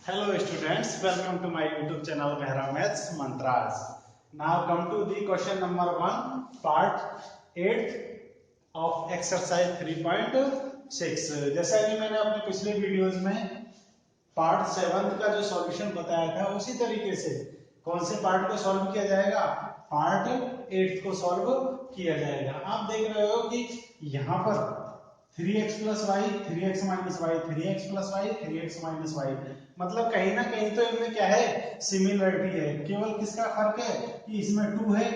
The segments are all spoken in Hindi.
Hello students, welcome to my YouTube channel Mehra Maths Mantras. Now come to the question number 1, part 8 of exercise 3.6. जैसा कि मैंने अपने पिछले वीडियोस में पार्ट 7 का जो सॉल्यूशन बताया था उसी तरीके से कौन से पार्ट को सॉल्व किया जाएगा, पार्ट 8 को सॉल्व किया जाएगा। आप देख रहे हो कि यहाँ पर 3x plus y, 3x minus y, 3x plus y, 3x minus y, मतलब कहीं ना कहीं तो इनमें क्या है, सिमिलरिटी है। केवल किसका फर्क है कि इसमें 2 है,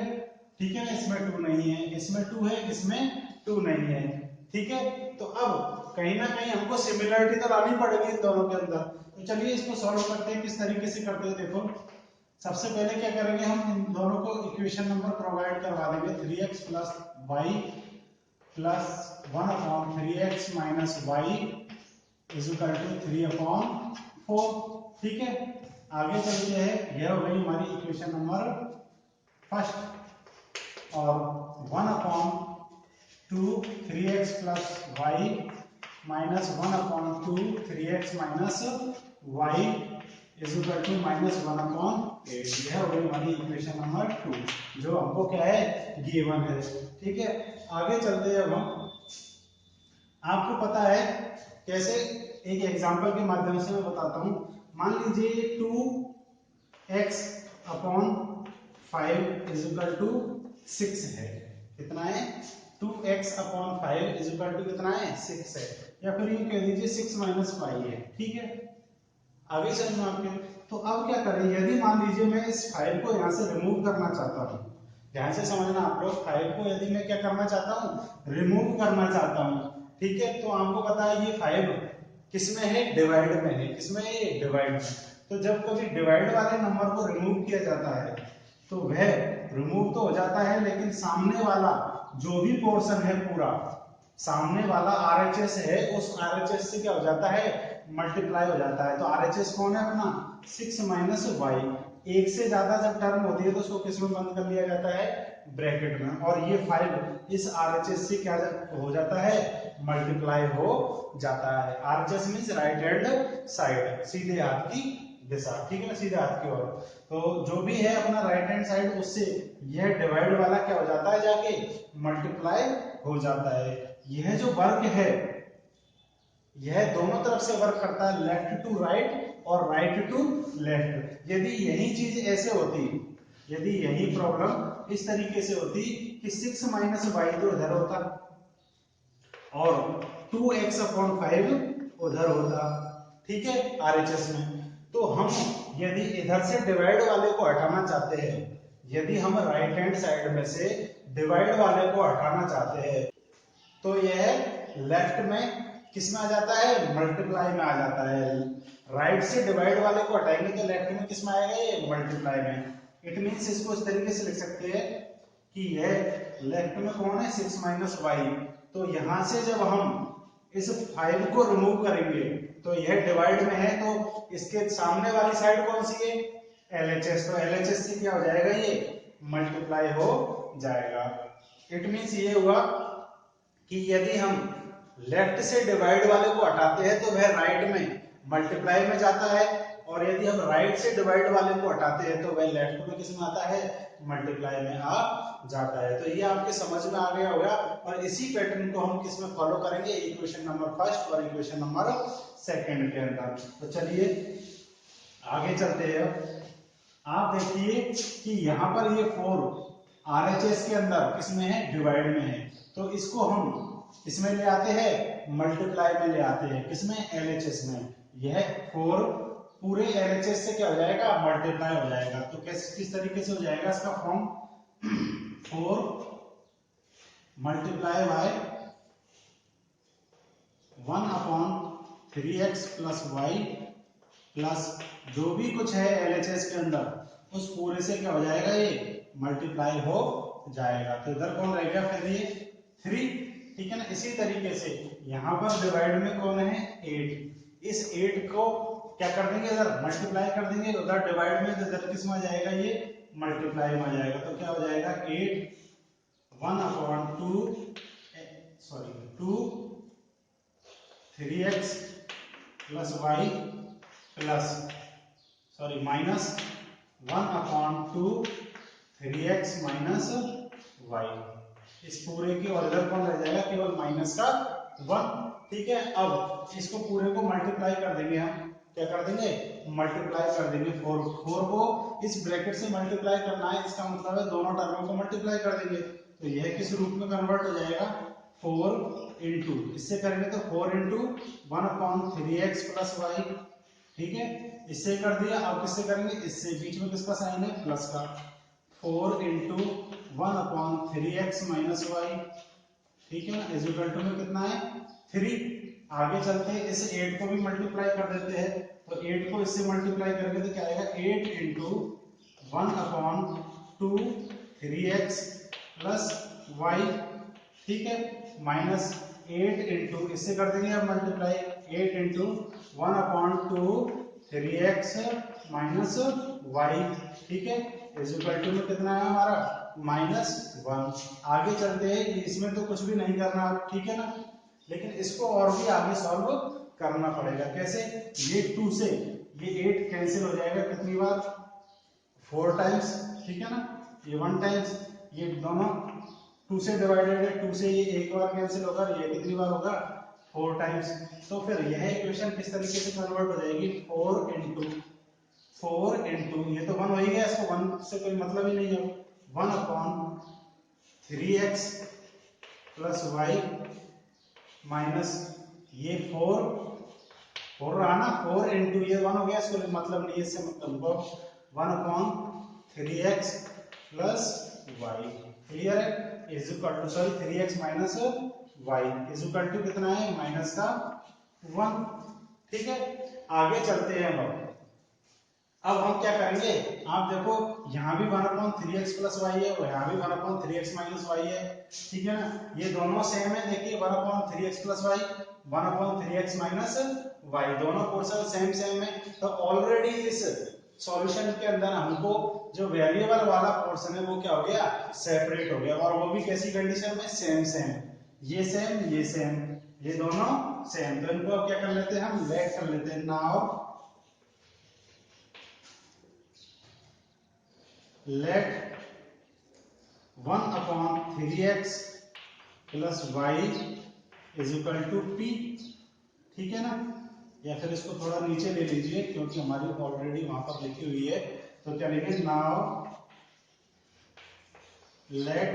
ठीक है ना, इसमें 2 नहीं है, इसमें 2 है, इसमें 2 नहीं है, ठीक है। तो अब कहीं ना कहीं हमको सिमिलरिटी तो लानी पड़ेगी इन दोनों के अंदर। तो चलिए इसको सॉल्व करते हैं। किस तरीके से करते हैं देखो। सबसे पहले क्या करेंगे, हम इन दोनों को इक्वेशन नंबर प्रोवाइड करवा देंगे। 3x plus y plus 1 upon 3x minus y is equal to 3 upon 4, ठीक है। आगे चलते हैं, यह हो गई हमारी इक्वेशन नंबर फर्स्ट। और 1 upon 2 3x plus y minus 1 upon 2 3x minus y is equal to minus 1 upon 8। यह हो गई हमारी इक्वेशन नंबर 2 जो हमको क्या है, गिवन है, ठीक है। आगे चलते हैं। अब हम आपको पता है कैसे, एक एग्जांपल के माध्यम से मैं बताता हूं। मान लीजिए 2x upon 5 is equal to 6 है। कितना है, 2x upon 5 is equal to कितना है, 6 है। या फिर यूं कह दीजिए 6 माइनस 5 है, ठीक है। आगे समझ में आपके। तो अब क्या करें, यदि मान लीजिए मैं इस 5 को यहाँ से रिमूव करना चाहता हूँ, ध्यान से समझना आप लोग, 5 को यदि मैं क्या करना चाहता हूँ, रिमूव करना चाहता हूँ, ठीक है। तो आपको पता है ये 5 किसमें है, डिवाइड में है। किसमें है, ये डिवाइड में। तो जब कभी डिवाइड वाले नंबर को रिमूव किया जाता है तो वह रिमूव तो हो जाता है, लेकिन सामने वाला जो भी पोर्शन है पूरा, सामने वाला RHS है, उस RHS से क्या हो जाता है, मल्टीप्लाई हो जाता है। तो RHS कौन है अपना, 6 माइनस वाई। एक से ज्यादा जब टर्म होती है तो उसको किस में बंद कर लिया जाता है, ब्रैकेट में। और ये 5 इस RHS से क्या हो जाता है, मल्टीप्लाई हो जाता है। RHS means right hand side, सीधे हाथ की दिशा, ठीक है ना, सीधे हाथ की ओर। तो जो भी है अपना राइट हैंड साइड, उससे यह डिवाइड वाला क्या हो जाता है, जाके मल्टीप्लाई हो जाता है। यह जो वर्क है, यह दोनों तरफ से वर्क करता है, लेफ्ट टू राइट और राइट टू लेफ्ट। यदि यही चीज ऐसे होती, यदि यही प्रॉब्लम इस तरीके से होती कि 6 माइनस वाई तो इधर होता और 2x अपॉन 5 उधर होता, ठीक है, RHS में। तो हम यदि इधर से डिवाइड वाले को हटाना चाहते हैं, यदि हम राइट हैंड साइड में से डिवाइड वाले को हटाना चाहते हैं, तो यह लेफ्ट में किस में आ जाता है, मल्टीप्लाई में आ जाता है। राइट से डिवाइड वाले को हटाएंगे तो लेफ्ट में किस में आएगा, ये मल्टीप्लाई में। इट मींस इसको इस तरीके से लिख सकते हैं कि यह लेफ्ट में कौन है, 6 माइनस वाई। तो यहां से जब हम इस 5 को रिमूव करेंगे तो यह डिवाइड में है, तो इसके सामने वाली साइड कौन सी है, LHS। तो LHS से क्या हो जाएगा, ये मल्टीप्लाई हो जाएगा। इट मींस ये हुआ कि यदि हम लेफ्ट से डिवाइड वाले को हटाते हैं तो वह राइट में मल्टीप्लाई में जाता है, और यदि हम राइट से डिवाइड वाले को हटाते हैं तो वह लेफ्ट में किस में आता है, मल्टीप्लाई में आ जाता है। तो ये आपके समझ में आ गया होगा। और इसी पैटर्न को हम किस में फॉलो करेंगे, इक्वेशन नंबर फर्स्ट और इक्वेशन नंबर सेकंड के अंदर। तो चलिए आगे चलते हैं। आप देखिए कि यहाँ पर ये 4 RHS के अंदर किसमें है, डिवाइड में है। तो इसको हम इसमें ले आते हैं, मल्टीप्लाई में ले आते हैं, किसमें, LHS में। यह 4 पूरे LHS से क्या हो जाएगा, मल्टीप्लाई हो जाएगा। तो किस तरीके से हो जाएगा इसका form, 4 multiply by 1 upon 3x plus y plus जो भी कुछ है LHS के अंदर उस पूरे से क्या हो जाएगा, ये मल्टीप्लाई हो जाएगा। तो इधर कौन रह गया फिर, ये 3, ठीक है ना। इसी तरीके से यहाँ पर डिवाइड में कौन है, 8। इस 8 को क्या कर देंगे, इधर मल्टीप्लाई कर देंगे, उधर डिवाइड में, तो इधर किस में आ जाएगा, ये मल्टीप्लाई में आ जाएगा। तो क्या हो जाएगा, 8 1 upon 2 3x plus y plus sorry minus 1/2 3x minus y. इस पूरे की ओरिजिनल कौन रह जाएगा, केवल माइनस का 1। ठीक है, अब इसको पूरे को मल्टीप्लाई कर देंगे हम, क्या कर देंगे, मल्टीप्लाई कर देंगे। 4 को इस ब्रैकेट से मल्टीप्लाई करना है, इसका मतलब है दोनों टर्मों को मल्टीप्लाई कर देंगे। तो यह किस रूप में कन्वर्ट हो जाएगा, 4 इंटू, इससे करेंगे तो 4 इंटू 1/3x प्लस वाई। ठीक है, इससे कर दिया। अब किससे करेंगे, इससे, बीच में किसका साइन है, प्लस का। 4 इंटू 1/3x माइनस वाई। ठीक है ना, इज इक्वल टू में कितना है, 3। आगे चलते हैं, इस 8 को भी मल्टीप्लाई कर देते हैं। तो 8 को इससे मल्टीप्लाई करके तो क्या आएगा, 8 इंटू 1/2 3x प्लस वाई। ठीक है, माइनस 8 इंटू, इससे कर देंगे अब multiply, 8 into 1/2 3x minus y. ठीक है, इज इक्वल टू में कितना है हमारा, -1। आगे चलते हैं, इसमें तो कुछ भी नहीं करना, ठीक है ना, लेकिन इसको और भी आगे सॉल्व करना पड़ेगा। कैसे, ये 2 से ये 8 कैंसिल हो जाएगा कितनी बार, 4 टाइम्स। ठीक है ना, ये 1 टाइम्स, ये दोनों 2 से डिवाइडेड है, 2 से ये एक बार कैंसिल होगा, ये कितनी बार होगा, 4 टाइम्स। तो फिर यह इक्वेशन किस तरीके से कन्वर्ट हो जाएगी, 4 इंटू ये तो 1 हो ही गया, इसको 1 से कोई मतलब ही नहीं है, 1/3x प्लस वाई माइनस ये 4 रहा ना, 4 इंटू ये 1 हो गया, इसको मतलब नहीं है, इससे मतलब 1/3x प्लस वाई। क्लियर है, is equal to, sorry 3x minus y is equal to कितना है, माइनस का 1। ठीक है, आगे चलते हैं। अब हम क्या करेंगे, आप देखो यहाँ भी 1/3x प्लस वाई है और यहाँ भी 1/3x माइनस वाई है। ठीक है ना, ये दोनों सेम है, देखिए 1/3x plus y 1/3x minus y, दोनों पोर्शन सेम है। तो ऑलरेडी इस सॉल्यूशन के अंदर हमको जो वेरिएबल वाला पोर्शन है वो क्या हो गया, सेपरेट हो गया, और वो भी कैसी कंडीशन में, सेम, ये सेम, ये दोनों सेम। तो इनको अब क्या कर लेते हैं, हम लेट कर लेते हैं। Now let 1/3x plus y is equal to p। ठीक है ना, या फिर इसको थोड़ा नीचे ले लीजिए क्योंकि हमारी ऑलरेडी वहां पर लिखी हुई है। तो क्या लिखेंगे, now let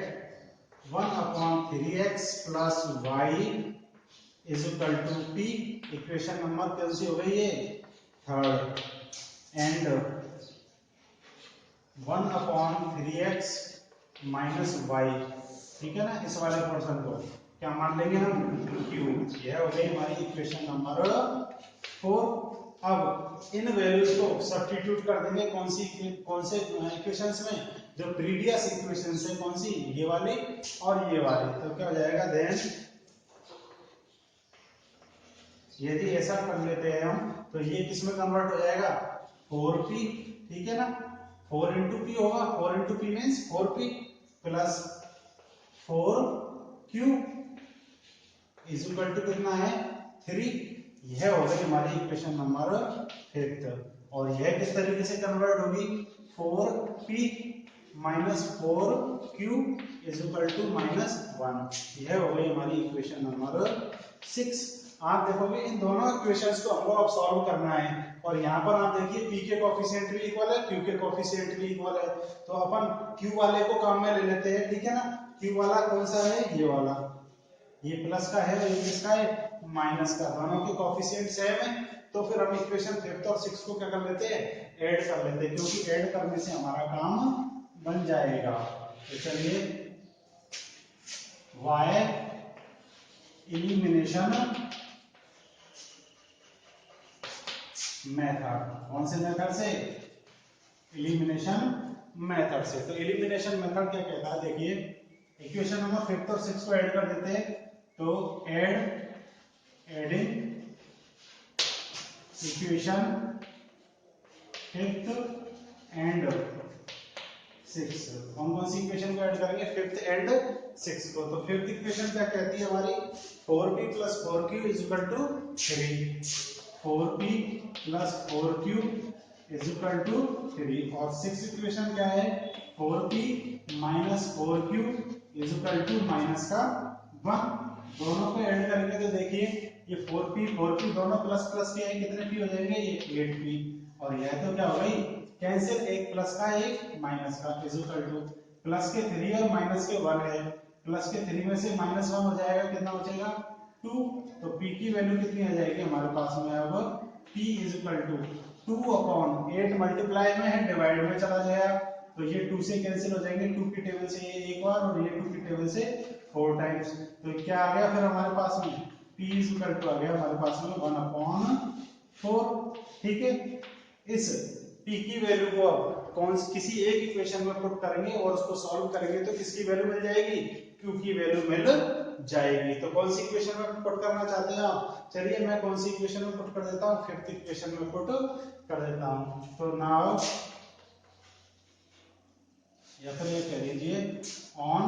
1/3x plus y is equal to p। Equation number कौन सी हो गई है, 3rd। And 1/3x minus y. ठीक है ना, इस वाले पोर्शन को क्या मान लेंगे हम, q। यह हो गई हमारी इक्वेशन नंबर 4। अब इन वैल्यूज को सब्स्टिट्यूट कर देंगे कौन से इक्वेशंस में, जो प्रीवियस इक्वेशंस है, कौन सी, ये वाली और ये वाली। तो क्या हो जाएगा, देन यदि ऐसा कर लेते हैं हम, तो ये किसमें कन्वर्ट हो जाएगा, 4p। ठीक है ना, 4 इंटू पी होगा, 4 into p means 4p plus 4q is equal to कितना है, 3। यह हो गई हमारी इक्वेशन नंबर 5। और यह किस तरीके से कन्वर्ट होगी, 4p minus 4q is equal to -1। यह हो गई हमारी इक्वेशन नंबर 6। आप देखोगे इन दोनों इक्वेशंस को हमको अब सॉल्व करना है, और यहाँ पर आप देखिए p के कोफिशिएंट भी इक्वल है, q के कोफिशिएंट भी इक्वल है। तो अपन q वाले को काम में ले लेते हैं। ठीक है ना, q वाला कौन सा है, ये वाला, ये प्लस का है और ये किसका है, माइनस का। दोनों के कोफिशिएंट सेम है, तो फिर हम इक्वेशन 5 और 6 को क्या कर लेते हैं, ऐड कर लेते हैं, क्योंकि ऐड करने से हमारा काम बन जाएगा। तो चलिए, y एलिमिनेशन मेथड, कौन से मेथड से, एलिमिनेशन मेथड से। तो एलिमिनेशन मेथड क्या कहता है, देखिए इक्वेशन नंबर 5 और 6 को ऐड कर देते हैं। तो एडिंग इक्वेशन 5th एंड 6, कौन सी इक्वेशन को ऐड करेंगे, 5th एंड 6 को। तो 5th इक्वेशन क्या कहती है हमारी, 4p plus 4q is equal to 3। 4p plus 4q is equal to 3। और 6 इक्वेशन क्या है, 4p minus 4q is equal to minus का 1। दोनों को ऐड करेंगे तो देखिए ये 4p दोनों प्लस प्लस के हैं, कितने p हो जाएंगे, ये 8p। और यह तो क्या हो गई कैंसिल, एक प्लस का एक माइनस का इज इक्वल टू प्लस के 3 और माइनस के 1 है, प्लस के 3 में से माइनस 1 हो जाएगा, कितना बचेगा 2। तो p की वैल्यू कितनी आ जाएगी हमारे पास में, अब p is equal to 2 upon 8 multiply में है, डिवाइड में चला गया तो ये 2 से कैंसिल हो जाएंगे, 2 की टेबल से ये एक बार और ये 2 की टेबल से 4 टाइम्स। तो क्या आ गया फिर हमारे पास में, p इज इक्वल टू आ गया हमारे पास में 1 अपॉन 4। ठीक है, इस p की वैल्यू को अब किसी एक इक्वेशन में पुट करेंगे और उसको सॉल्व करेंगे तो किसकी वैल्यू मिल जाएगी, q की वैल्यू मिल जाएगी। तो कौन सी इक्वेशन में पुट करना चाहते हैं आप, चलिए मैं कौन सी इक्वेशन में पुट कर देता हूँ, फिफ्थ इक्वेशन में पुट कर देता हूँ। तो नाउ या फिर ये कह लीजिए on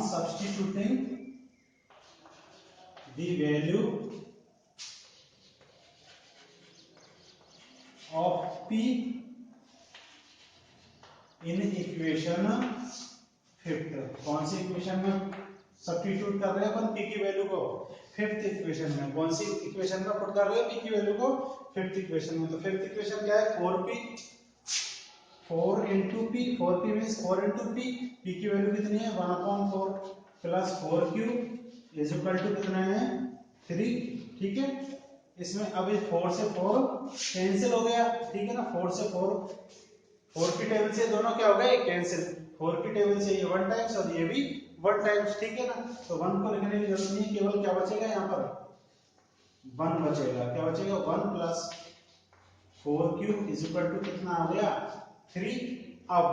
substituting the value of p in equation fifth. कौन सी इक्वेशन में सब्स्टिट्यूट कर रहे हैं अपन p की वैल्यू को, फिफ्थ इक्वेशन में। कौन सी इक्वेशन में पुट कर रहे हो p की वैल्यू को, फिफ्थ इक्वेशन में। तो फिफ्थ इक्वेशन क्या है, 4p 4 into p, 4p means 4 into p, p की वैल्यू कितनी है 1/4 plus 4q is equal to कितना है 3। ठीक है, इसमें अब ये 4 से 4 कैंसिल हो गया, ठीक है ना, 4 से 4 की टेबल से दोनों क्या हो गए कैंसिल, 4 की टेबल से ये 1 टाइम्स और ये भी 1 टाइम्स। ठीक है ना, तो 1 को लिखने की जरूरत नहीं, केवल क्या बचेगा यहाँ पर 1 बचेगा, क्या बचेगा 1 plus 4q is equal to कितना हो गया 3। अब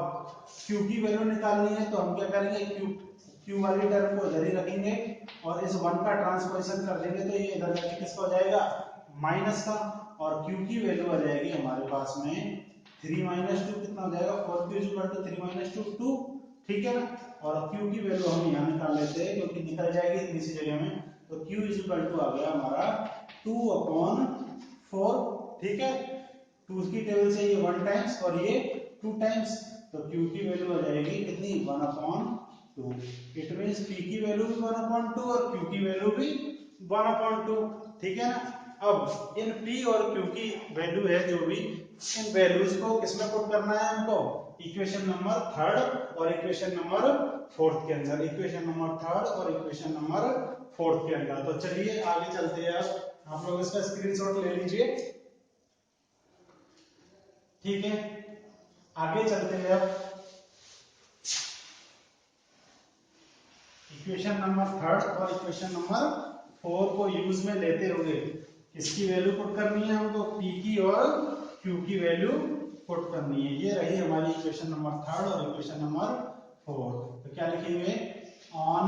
q की वैल्यू निकालनी है तो हम क्या करेंगे, q वाली टर्म को इधर ही रखेंगे और इस 1 का ट्रांसपोजिशन कर देंगे तो ये इधर जाके किसका हो जाएगा माइनस का, और q की वैल्यू आ जाएगी हमारे पास में 3 माइनस 2 कितना हो जाएगा 4q is equal to 3 minus 2 2। ठीक है ना, और q की वैल्यू हम यहाँ निकाल लेते हैं क्योंकि निकल जाएगी इतनी सी जगह में, तो q इज इक्वल टू आ गया हमारा 2/4। ठीक है, 2 की टेबल से ये 1 टाइम्स और ये 2 टाइम्स, तो q की वैल्यू आ जाएगी कितनी 1/2। इट मींस p की वैल्यू भी 1/2 और q की वैल्यू भी 1/2। ठीक है ना, अब इन p और q की वैल्यू है जो भी, इन वैल्यूज को किसमें पुट करना है हमको, इक्वेशन नंबर 3 और इक्वेशन नंबर 4 के अंदर, इक्वेशन नंबर 3 और इक्वेशन नंबर 4 के अंदर। तो चलिए आगे चलते हैं, आप लोग इसका स्क्रीनशॉट ले लीजिए। ठीक है, आगे चलते हैं अब इक्वेशन नंबर 3 और इक्वेशन नंबर 4 को यूज में लेते हुए किसकी वैल्यू पुट करनी है हमको, p की और q की वैल्यू पुट करनी है। ये रही हमारी इक्वेशन नंबर 3 और इक्वेशन नंबर 4। तो क्या लिखेंगे, on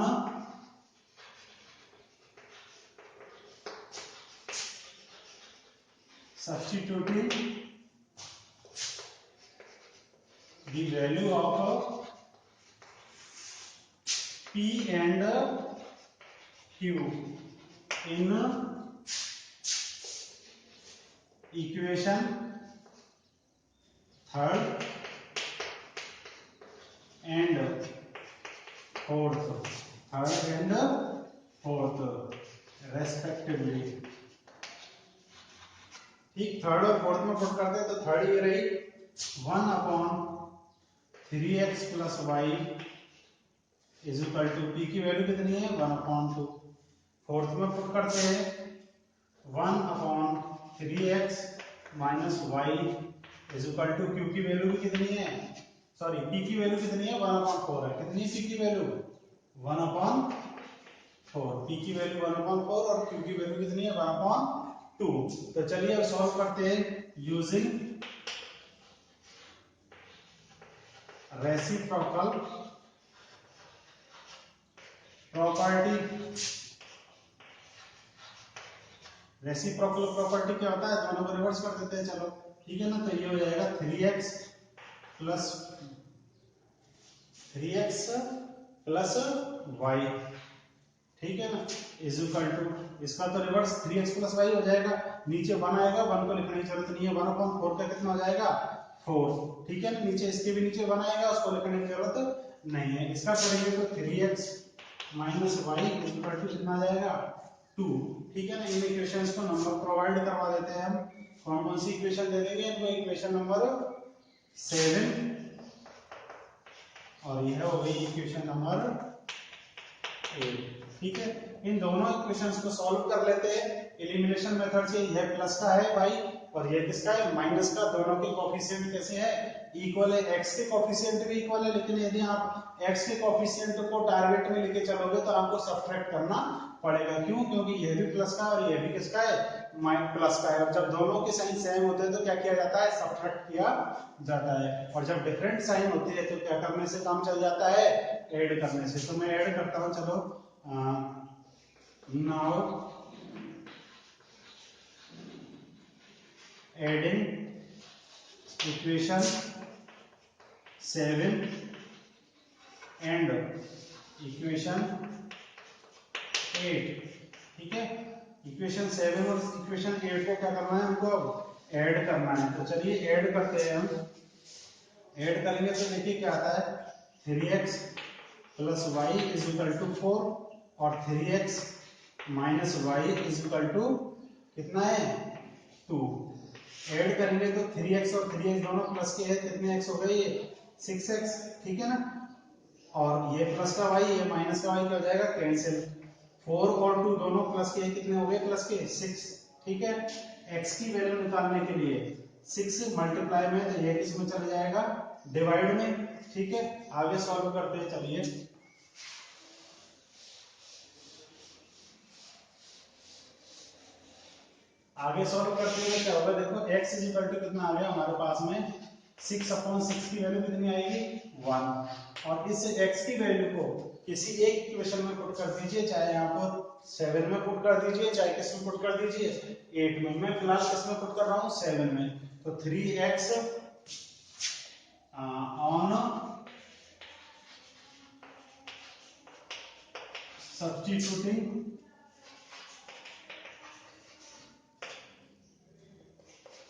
substituting the value of p and q in equation 3rd and 4th, 3rd and 4th respectively. ठीक, 3rd और 4th में पुट करते हैं तो 3rd ये रही 1/3x plus y is equal to, p की वैल्यू कितनी है 1/2। 4th में पुट करते हैं 1/3x minus y is equal to, q की वैल्यू भी कितनी है, सॉरी p की वैल्यू कितनी है 1/4 है, कितनी है p की वैल्यू 1/4, p की वैल्यू 1/4 और q की वैल्यू कितनी है 1/2। तो चलिए अब सॉल्व करते हैं using reciprocal property. Reciprocal property क्या होता है, दोनों को रिवर्स कर देते हैं, चलो ठीक है ना। तो ये हो जाएगा 3x plus 3x plus y, ठीक है ना, इज इक्वल टू, इसका तो रिवर्स 3x प्लस वाई हो जाएगा, नीचे 1 आएगा, 1 को लिखने की जरूरत नहीं है, 1/4 का कितना हो जाएगा 4, ठीक है ना, नीचे इसके भी नीचे 1 आएगा, उसको लिखने की जरूरत नहीं है। इसका करेंगे तो 3x minus y is equal to कितना आ जाएगा 2, ठीक है ना। इन इक्वेशंस को नंबर प्रोवाइड करवा देते हैं हम, कौन कौन सी इक्वेशन दे देंगे इनको, इक्वेशन नंबर 7 और यह हो गई इक्वेशन नंबर 8, ठीक है। इन दोनों इक्वेशंस को सॉल्व कर लेते हैं एलिमिनेशन मेथड से। यह प्लस का है भाई और यह किसका है माइनस का, दोनों के कोफिशिएंट कैसे है इक्वल है, x के कोफिशिएंट भी इक्वल है, लेकिन यदि आप x के कोफिशिएंट को टारगेट में लेके चलोगे तो आपको सब्ट्रैक्ट करना पड़ेगा, क्यों, क्योंकि यह भी प्लस का और यह भी किसका है प्लस का है, और जब दोनों के साइन सेम होते हैं तो क्या किया जाता है सब्ट्रैक्ट किया जाता है, और जब डिफरेंट साइन होते हैं तो क्या करने से काम चल जाता है ऐड करने से। तो मैं ऐड करता हूं, चलो now adding equation 7 and equation 8, ठीक है। इक्वेशन 7 और इक्वेशन 8 को क्या करना है हमको अब ऐड करना है, तो चलिए ऐड करते हैं हम। ऐड करेंगे तो देखिए क्या आता है 3x plus y is equal to 4 और 3x minus y is equal to कितना है 2। ऐड करेंगे तो 3x और 3x दोनों प्लस के हैं, कितने x हो गए ये 6x, ठीक है ना, और ये प्लस का y ये माइनस का y क्या हो जाएगा कैंसिल, 4 और 2 दोनों प्लस के कितने हो गए प्लस के 6, ठीक है। x की वैल्यू निकालने के लिए 6 मल्टीप्लाई में तो ये किस में चला जाएगा डिवाइड में, ठीक है। आगे सॉल्व करते हैं, चलिए आगे सॉल्व करते हैं क्या होगा, देखो x इज इक्वल टू कितना आ गया हमारे पास में 6/6 की वैल्यू कितनी आएगी 1, और इस x की वैल्यू को किसी एक इक्वेशन में पुट कर दीजिए, चाहे यहाँ पर 7 में पुट कर दीजिए, चाहे किस में पुट कर दीजिए 8 में, मैं फिलहाल किस में पुट कर रहा हूँ 7 में, तो 3x on substituting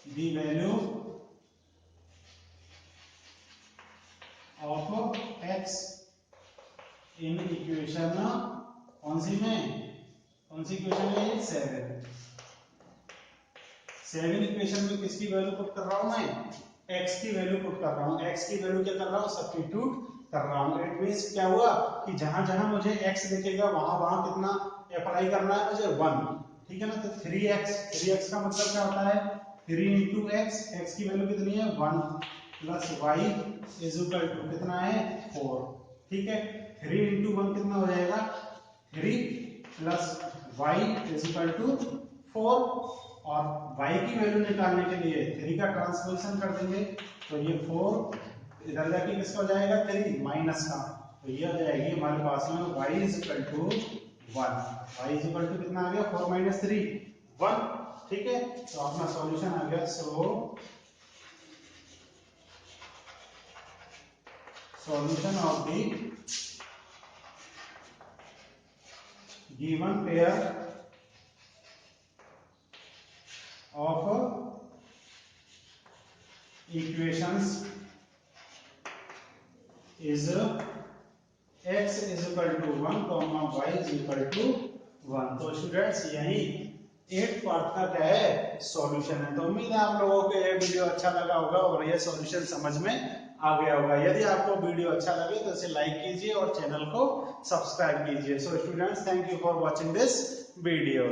the value of x in equation कौन सी इक्वेशन है 7 इक्वेशन में किसकी वैल्यू पुट कर रहा हूं मैं x की वैल्यू पुट कर रहा हूं, x की वैल्यू क्या कर रहा हूं सब्स्टिट्यूट कर रहा हूं। इट मींस क्या हुआ कि जहां जहां मुझे x दिखेगा वहां वहां कितना अप्लाई करना है मुझे 1, ठीक है ना। तो 3x का मतलब क्या होता है 3 into x, x की वैल्यू कितनी है 1 plus y is equal to कितना है 4, ठीक है। 3 into 1 कितना हो जाएगा 3 plus y is equal to 4, और y की वैल्यू निकालने के लिए 3 का ट्रांसपोजिशन कर देंगे, तो ये 4 इधर जाके किसका हो जाएगा 3 माइनस का, तो ये आ जाएगी हमारे पास में y is equal to 1, y is equal to कितना आ गया 4 माइनस 3 1, ठीक है। तो अपना सॉल्यूशन आ गया, solution of the given pair of equations is x is equal to 1, y is equal to 1। तो स्टूडेंट्स यही 8 पार्ट का क्या है सॉल्यूशन है। तो उम्मीद है आप लोगों को ये वीडियो अच्छा लगा होगा और ये सॉल्यूशन समझ में आ गया होगा। यदि आपको वीडियो अच्छा लगे तो इसे लाइक कीजिए और चैनल को सब्सक्राइब कीजिए। So students, thank you for watching this video.